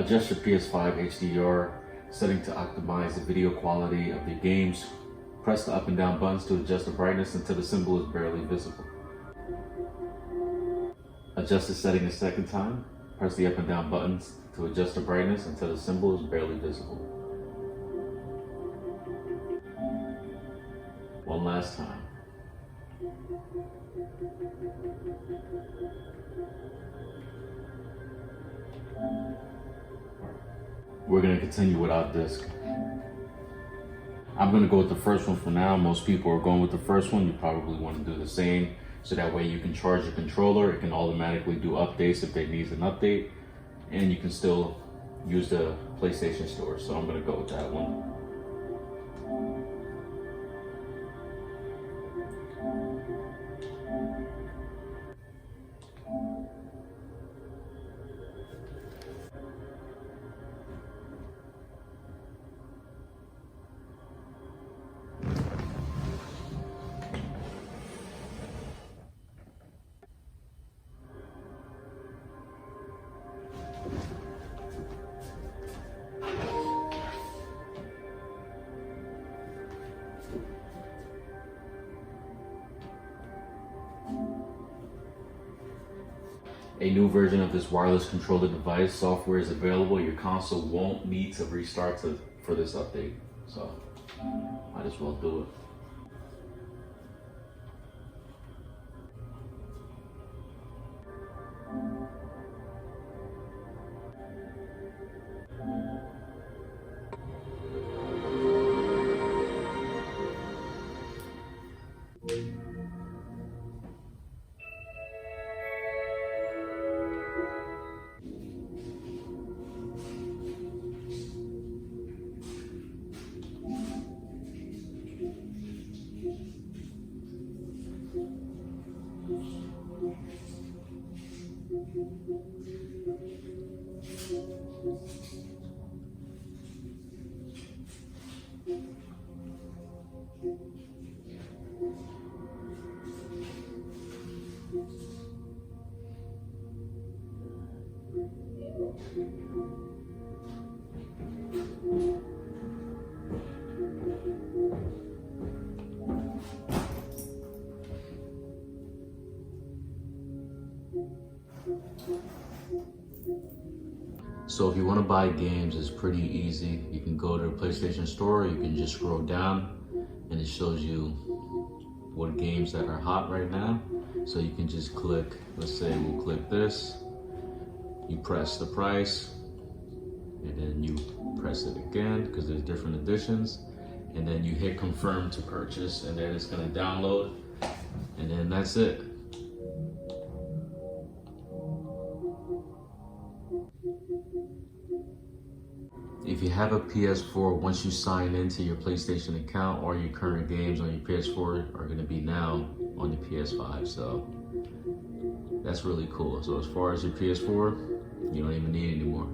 Adjust your PS5 HDR setting to optimize the video quality of your games. Press the up and down buttons to adjust the brightness until the symbol is barely visible. Adjust the setting a second time. Press the up and down buttons to adjust the brightness until the symbol is barely visible. One last time. We're going to continue without disc. I'm going to go with the first one for now. Most people are going with the first one. You probably want to do the same, so that way you can charge your controller. It can automatically do updates if it needs an update, and you can still use the PlayStation Store. So I'm going to go with that one. A new version of this wireless controller device software is available. Your console won't need to restart for this update, so might as well do it. So if you want to buy games, it's pretty easy. You can go to the PlayStation Store, you can just scroll down and it shows you what games that are hot right now. So you can just click, let's say we'll click this, you press the price, and then you press it again because there's different editions, and then you hit confirm to purchase, and then it's going to download, and then that's it. If you have a PS4, once you sign into your PlayStation account, all your current games on your PS4 are going to be now on the PS5, so that's really cool. So as far as your PS4, you don't even need it anymore.